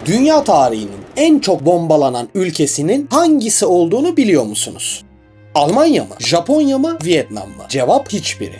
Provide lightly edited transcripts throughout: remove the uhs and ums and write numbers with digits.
Dünya tarihinin en çok bombalanan ülkesinin hangisi olduğunu biliyor musunuz? Almanya mı, Japonya mı, Vietnam mı? Cevap hiçbiri.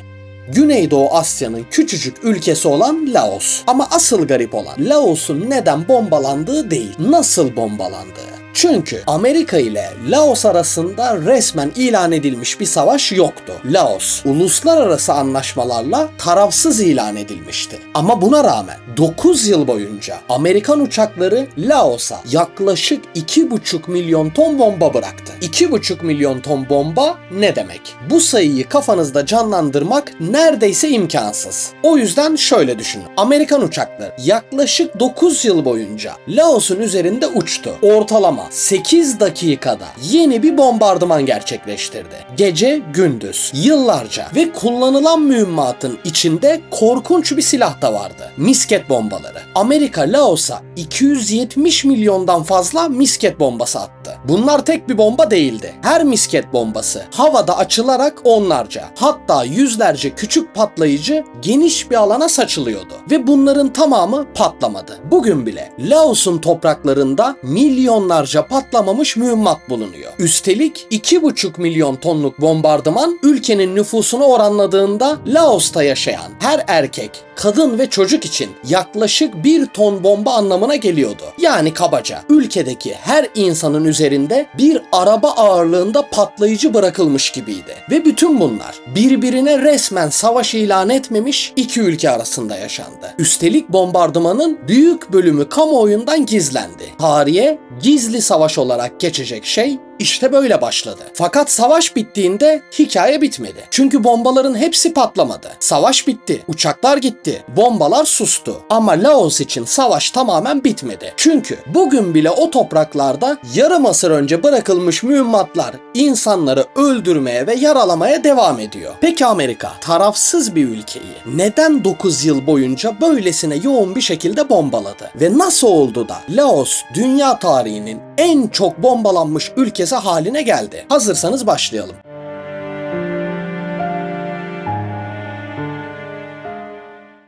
Güneydoğu Asya'nın küçücük ülkesi olan Laos. Ama asıl garip olan Laos'un neden bombalandığı değil, nasıl bombalandığı. Çünkü Amerika ile Laos arasında resmen ilan edilmiş bir savaş yoktu. Laos, uluslararası anlaşmalarla tarafsız ilan edilmişti. Ama buna rağmen 9 yıl boyunca Amerikan uçakları Laos'a yaklaşık 2,5 milyon ton bomba bıraktı. 2,5 milyon ton bomba ne demek? Bu sayıyı kafanızda canlandırmak neredeyse imkansız. O yüzden şöyle düşünün. Amerikan uçakları yaklaşık 9 yıl boyunca Laos'un üzerinde uçtu. Ortalama 8 dakikada yeni bir bombardıman gerçekleştirdi. Gece gündüz, yıllarca ve kullanılan mühimmatın içinde korkunç bir silah da vardı. Misket bombaları. Amerika Laos'a 270 milyondan fazla misket bombası attı. Bunlar tek bir bomba değildi. Her misket bombası havada açılarak onlarca, hatta yüzlerce küçük patlayıcı geniş bir alana saçılıyordu. Ve bunların tamamı patlamadı. Bugün bile Laos'un topraklarında milyonlarca patlamamış mühimmat bulunuyor. Üstelik 2,5 milyon tonluk bombardıman ülkenin nüfusunu oranladığında Laos'ta yaşayan her erkek, kadın ve çocuk için yaklaşık 1 ton bomba anlamına geliyordu. Yani kabaca ülkedeki her insanın üzerinde bir araba ağırlığında patlayıcı bırakılmış gibiydi. Ve bütün bunlar birbirine resmen savaş ilan etmemiş iki ülke arasında yaşandı. Üstelik bombardımanın büyük bölümü kamuoyundan gizlendi. Tarihe gizli savaş olarak geçecek şey İşte böyle başladı. Fakat savaş bittiğinde hikaye bitmedi. Çünkü bombaların hepsi patlamadı. Savaş bitti, uçaklar gitti, bombalar sustu. Ama Laos için savaş tamamen bitmedi. Çünkü bugün bile o topraklarda yarım asır önce bırakılmış mühimmatlar insanları öldürmeye ve yaralamaya devam ediyor. Peki Amerika, tarafsız bir ülkeyi neden 9 yıl boyunca böylesine yoğun bir şekilde bombaladı? Ve nasıl oldu da Laos dünya tarihinin en çok bombalanmış ülkesi haline geldi? Hazırsanız başlayalım.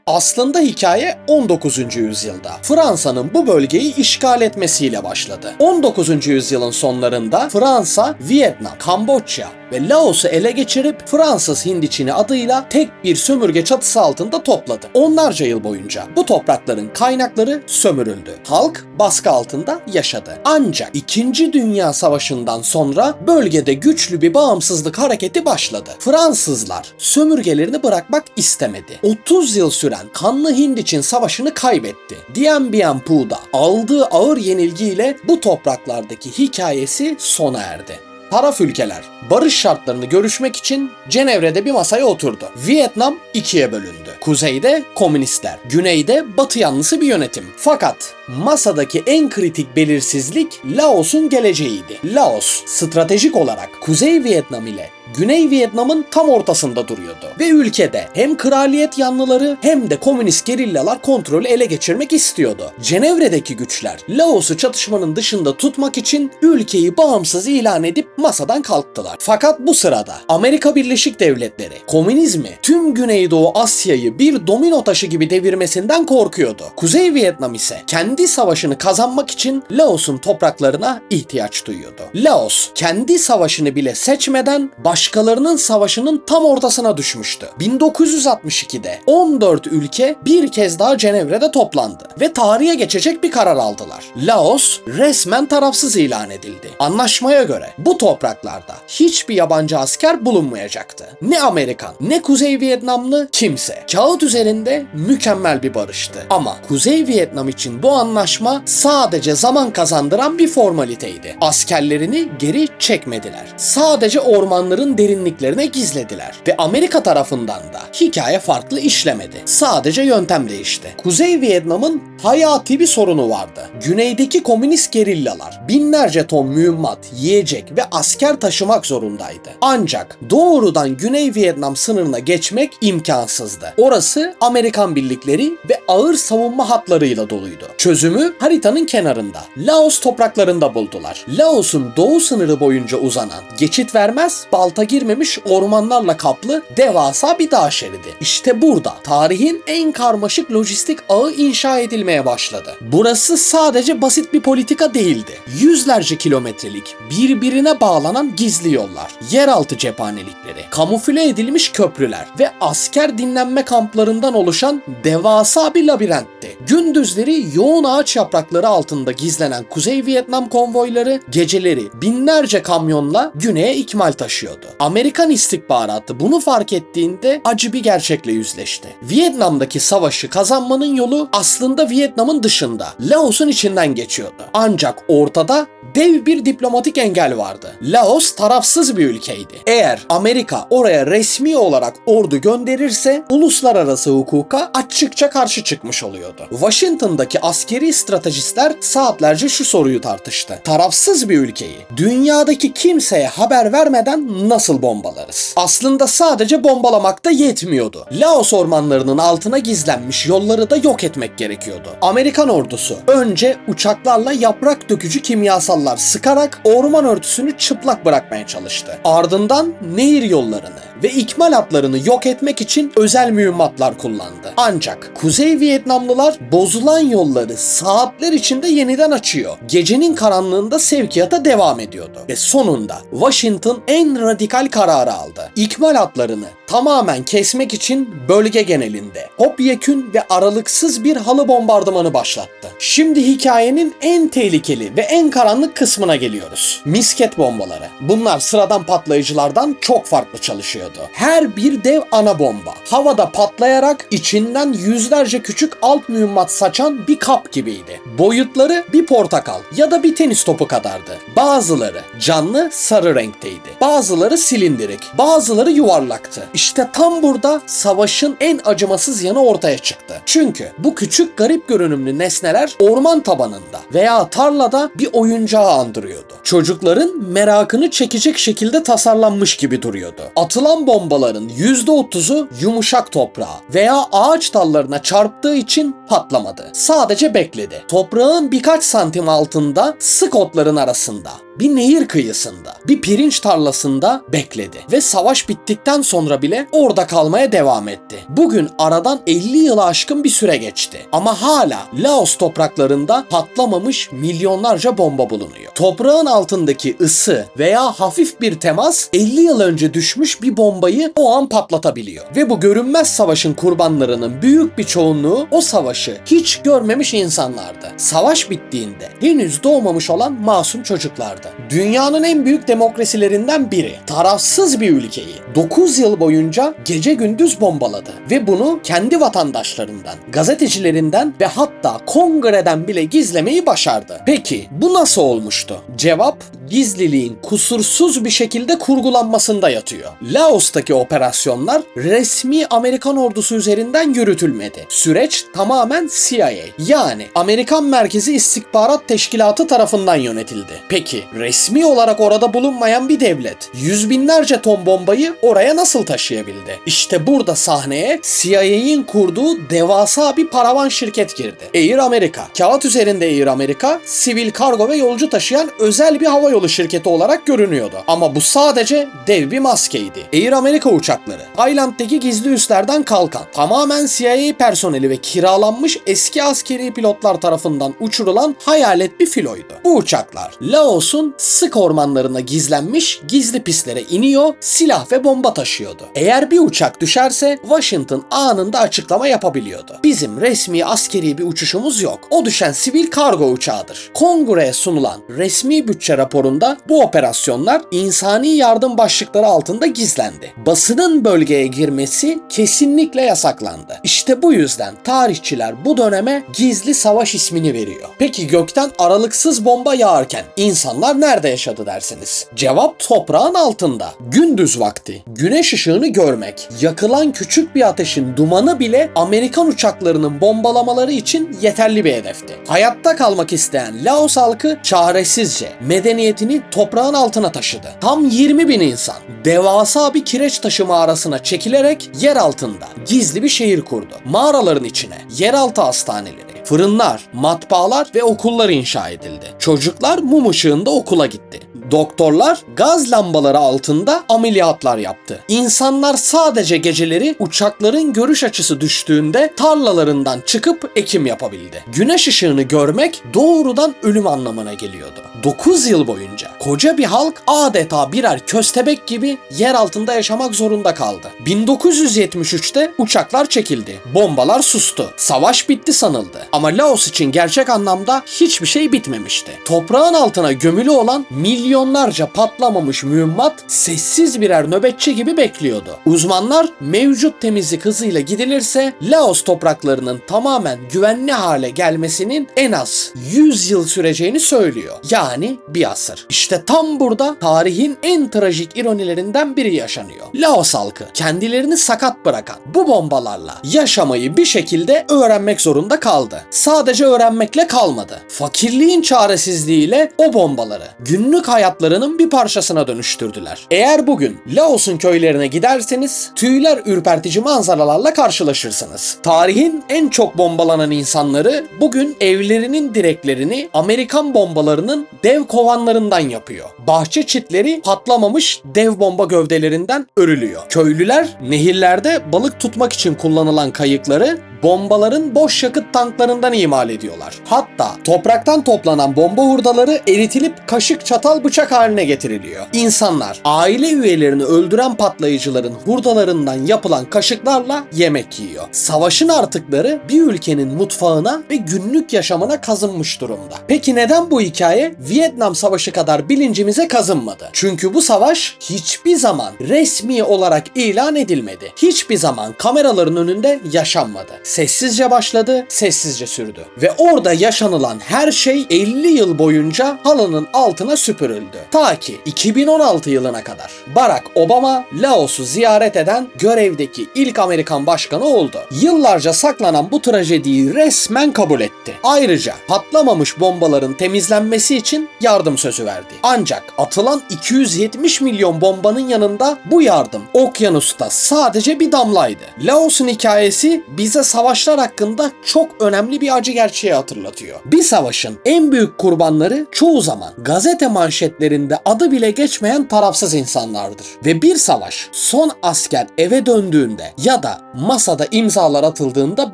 Aslında hikaye 19. yüzyılda Fransa'nın bu bölgeyi işgal etmesiyle başladı. 19. yüzyılın sonlarında Fransa, Vietnam, Kamboçya ve Laos'u ele geçirip Fransız Hindiçini adıyla tek bir sömürge çatısı altında topladı. Onlarca yıl boyunca bu toprakların kaynakları sömürüldü. Halk baskı altında yaşadı. Ancak 2. Dünya Savaşı'ndan sonra bölgede güçlü bir bağımsızlık hareketi başladı. Fransızlar sömürgelerini bırakmak istemedi. 30 yıl süren kanlı Hindiçin savaşını kaybetti. Dien Bien Phu da aldığı ağır yenilgiyle bu topraklardaki hikayesi sona erdi. Taraf ülkeler barış şartlarını görüşmek için Cenevre'de bir masaya oturdu. Vietnam ikiye bölündü. Kuzeyde komünistler, güneyde batı yanlısı bir yönetim. Fakat masadaki en kritik belirsizlik Laos'un geleceğiydi. Laos stratejik olarak Kuzey Vietnam ile Güney Vietnam'ın tam ortasında duruyordu. Ve ülkede hem kraliyet yanlıları hem de komünist gerillalar kontrolü ele geçirmek istiyordu. Cenevre'deki güçler Laos'u çatışmanın dışında tutmak için ülkeyi bağımsız ilan edip masadan kalktılar. Fakat bu sırada Amerika Birleşik Devletleri komünizmi tüm Güneydoğu Asya'yı bir domino taşı gibi devirmesinden korkuyordu. Kuzey Vietnam ise kendi savaşını kazanmak için Laos'un topraklarına ihtiyaç duyuyordu. Laos kendi savaşını bile seçmeden başkalarının savaşının tam ortasına düşmüştü. 1962'de 14 ülke bir kez daha Cenevre'de toplandı ve tarihe geçecek bir karar aldılar. Laos resmen tarafsız ilan edildi. Anlaşmaya göre bu topraklarda hiçbir yabancı asker bulunmayacaktı. Ne Amerikan, ne Kuzey Vietnamlı, kimse. Kağıt üzerinde mükemmel bir barıştı. Ama Kuzey Vietnam için bu anlaşma sadece zaman kazandıran bir formaliteydi. Askerlerini geri çekmediler. Sadece ormanların derinliklerine gizlediler. Ve Amerika tarafından da hikaye farklı işlemedi. Sadece yöntem değişti. Kuzey Vietnam'ın hayati bir sorunu vardı. Güneydeki komünist gerillalar binlerce ton mühimmat, yiyecek ve asker taşımak zorundaydı. Ancak doğrudan Güney Vietnam sınırına geçmek imkansızdı. Orası Amerikan birlikleri ve ağır savunma hatlarıyla doluydu. Çözümü haritanın kenarında, Laos topraklarında buldular. Laos'un doğu sınırı boyunca uzanan, geçit vermez, balta girmemiş ormanlarla kaplı devasa bir dağ şeridi. İşte burada tarihin en karmaşık lojistik ağı inşa edilmeye başladı. Burası sadece basit bir politika değildi. Yüzlerce kilometrelik, birbirine bağlanan gizli yollar, yeraltı cephanelikleri, kamufle edilmiş köprüler ve asker dinlenme kamplarından oluşan devasa bir labirentti. Gündüzleri yoğun ağaç yaprakları altında gizlenen Kuzey Vietnam konvoyları, geceleri binlerce kamyonla güneye ikmal taşıyordu. Amerikan istihbaratı bunu fark ettiğinde acı bir gerçekle yüzleşti. Vietnam'daki savaşı kazanmanın yolu aslında Vietnam'ın dışında, Laos'un içinden geçiyordu. Ancak ortada dev bir diplomatik engel vardı. Laos tarafsız bir ülkeydi. Eğer Amerika oraya resmi olarak ordu gönderirse uluslararası hukuka açıkça karşı çıkmış oluyordu. Washington'daki askeri stratejistler saatlerce şu soruyu tartıştı. Tarafsız bir ülkeyi dünyadaki kimseye haber vermeden nasıl bombalarız? Aslında sadece bombalamak da yetmiyordu. Laos ormanlarının altına gizlenmiş yolları da yok etmek gerekiyordu. Amerikan ordusu önce uçaklarla yaprak dökücü kimyasallar sıkarak orman örtüsünü çıplak bırakmaya çalıştı. Ardından nehir yollarını ve ikmal hatlarını yok etmek için özel mühimmatlar kullandı. Ancak Kuzey Vietnamlılar bozulan yolları saatler içinde yeniden açıyor. Gecenin karanlığında sevkiyata devam ediyordu. Ve sonunda Washington en radikal kararı aldı. İkmal hatlarını tamamen kesmek için bölge genelinde topyekün ve aralıksız bir halı bombardımanı başlattı. Şimdi hikayenin en tehlikeli ve en karanlık kısmına geliyoruz. Misket bombaları. Bunlar sıradan patlayıcılardan çok farklı çalışıyordu. Her bir dev ana bomba havada patlayarak içinden yüzlerce küçük alt mühimmat saçan bir kap gibiydi. Boyutları bir portakal ya da bir tenis topu kadardı. Bazıları canlı sarı renkteydi. Bazıları silindirik, bazıları yuvarlaktı. İşte tam burada savaşın en acımasız yanı ortaya çıktı. Çünkü bu küçük garip görünümlü nesneler orman tabanında veya tarlada bir oyuncağı andırıyordu. Çocukların merakını çekecek şekilde tasarlanmış gibi duruyordu. Atılan bombaların %30'u yumuşak toprağa veya ağaç dallarına çarptığı için patlamadı. Sadece bekledi. Toprağın birkaç santim altında sık otların arasında, bir nehir kıyısında, bir pirinç tarlasında bekledi ve savaş bittikten sonra bile orada kalmaya devam etti. Bugün aradan 50 yılı aşkın bir süre geçti ama hala Laos topraklarında patlamamış milyonlarca bomba bulunuyor. Toprağın altındaki ısı veya hafif bir temas 50 yıl önce düşmüş bir bombayı o an patlatabiliyor. Ve bu görünmez savaşın kurbanlarının büyük bir çoğunluğu o savaşı hiç görmemiş insanlardı. Savaş bittiğinde henüz doğmamış olan masum çocuklardı. Dünyanın en büyük demokrasilerinden biri tarafsız bir ülkeyi 9 yıl boyunca gece gündüz bombaladı ve bunu kendi vatandaşlarından, gazetecilerinden ve hatta kongreden bile gizlemeyi başardı. Peki bu nasıl olmuştu? Cevap gizliliğin kusursuz bir şekilde kurgulanmasında yatıyor. Laos'taki operasyonlar resmi Amerikan ordusu üzerinden yürütülmedi. Süreç tamamen CIA yani Amerikan Merkezi İstihbarat Teşkilatı tarafından yönetildi. Peki resmi olarak orada bulunmayan bir devlet yüz binlerce ton bombayı oraya nasıl taşıyabildi? İşte burada sahneye CIA'in kurduğu devasa bir paravan şirket girdi. Air America. Kağıt üzerinde Air America, sivil kargo ve yolcu taşıyan özel bir havayolu şirketi olarak görünüyordu. Ama bu sadece dev bir maskeydi. Air America uçakları, Tayland'daki gizli üslerden kalkan, tamamen CIA personeli ve kiralanmış eski askeri pilotlar tarafından uçurulan hayalet bir filoydu. Bu uçaklar Laos'un sık ormanlarına gizlenmiş gizli pistlere iniyor, silah ve bomba taşıyordu. Eğer bir uçak düşerse Washington anında açıklama yapabiliyordu. Bizim resmi askeri bir uçuşumuz yok. O düşen sivil kargo uçağıdır. Kongreye sunulan resmi bütçe raporunda bu operasyonlar insani yardım başlıkları altında gizlendi. Basının bölgeye girmesi kesinlikle yasaklandı. İşte bu yüzden tarihçiler bu döneme gizli savaş ismini veriyor. Peki gökten aralıksız bomba yağarken insanlar nerede yaşadı dersiniz? Cevap toprağın altında. Gündüz vakti güneş ışığını görmek, yakılan küçük bir ateşin dumanı bile Amerikan uçaklarının bombalamaları için yeterli bir hedefti. Hayatta kalmak isteyen Laos halkı çaresizce medeniyetini toprağın altına taşıdı. Tam 20 bin insan devasa bir kireç taşı mağarasına çekilerek yer altında gizli bir şehir kurdu. Mağaraların içine yeraltı hastaneleri, Fırınlar, matbaalar ve okullar inşa edildi. Çocuklar mum ışığında okula gitti. Doktorlar gaz lambaları altında ameliyatlar yaptı. İnsanlar sadece geceleri uçakların görüş açısı düştüğünde tarlalarından çıkıp ekim yapabildi. Güneş ışığını görmek doğrudan ölüm anlamına geliyordu. 9 yıl boyunca koca bir halk adeta birer köstebek gibi yer altında yaşamak zorunda kaldı. 1973'te uçaklar çekildi. Bombalar sustu. Savaş bitti sanıldı. Ama Laos için gerçek anlamda hiçbir şey bitmemişti. Toprağın altına gömülü olan milyonlarca patlamamış mühimmat sessiz birer nöbetçi gibi bekliyordu. Uzmanlar mevcut temizlik hızıyla gidilirse Laos topraklarının tamamen güvenli hale gelmesinin en az 100 yıl süreceğini söylüyor. Yani bir asır. İşte tam burada tarihin en trajik ironilerinden biri yaşanıyor. Laos halkı kendilerini sakat bırakan bu bombalarla yaşamayı bir şekilde öğrenmek zorunda kaldı. Sadece öğrenmekle kalmadı. Fakirliğin çaresizliğiyle o bombaları günlük hayatlarının bir parçasına dönüştürdüler. Eğer bugün Laos'un köylerine giderseniz tüyler ürpertici manzaralarla karşılaşırsınız. Tarihin en çok bombalanan insanları bugün evlerinin direklerini Amerikan bombalarının dev kovanlarından yapıyor. Bahçe çitleri patlamamış dev bomba gövdelerinden örülüyor. Köylüler nehirlerde balık tutmak için kullanılan kayıkları bombaların boş yakıt tanklarından imal ediyorlar. Hatta topraktan toplanan bomba hurdaları eritilip kaşık, çatal, bıçak haline getiriliyor. İnsanlar aile üyelerini öldüren patlayıcıların hurdalarından yapılan kaşıklarla yemek yiyor. Savaşın artıkları bir ülkenin mutfağına ve günlük yaşamına kazınmış durumda. Peki neden bu hikaye Vietnam Savaşı kadar bilincimize kazınmadı? Çünkü bu savaş hiçbir zaman resmi olarak ilan edilmedi. Hiçbir zaman kameraların önünde yaşanmadı. Sessizce başladı, sessizce sürdü. Ve orada yaşanılan her şey 50 yıl boyunca halının altına süpürüldü. Ta ki 2016 yılına kadar. Barack Obama Laos'u ziyaret eden görevdeki ilk Amerikan başkanı oldu. Yıllarca saklanan bu trajediyi resmen kabul etti. Ayrıca patlamamış bombaların temizlenmesi için yardım sözü verdi. Ancak atılan 270 milyon bombanın yanında bu yardım okyanusta sadece bir damlaydı. Laos'un hikayesi bize savaşlar hakkında çok önemli bir acı gerçeği hatırlatıyor. Bir savaşın en büyük kurbanları çoğu zaman gazete manşetlerinde adı bile geçmeyen tarafsız insanlardır. Ve bir savaş son asker eve döndüğünde ya da masada imzalar atıldığında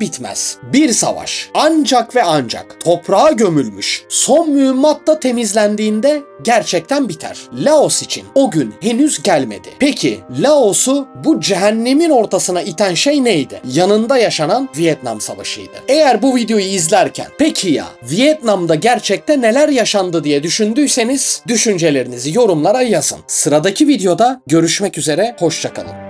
bitmez. Bir savaş ancak ve ancak toprağa gömülmüş, son mühimmat da temizlendiğinde gerçekten biter. Laos için o gün henüz gelmedi. Peki Laos'u bu cehennemin ortasına iten şey neydi? Yanında yaşanan Vietnam Savaşı'ydı. Eğer bu videoyu izlerken peki ya Vietnam'da gerçekte neler yaşandı diye düşündüyseniz düşüncelerinizi yorumlara yazın. Sıradaki videoda görüşmek üzere, hoşça kalın.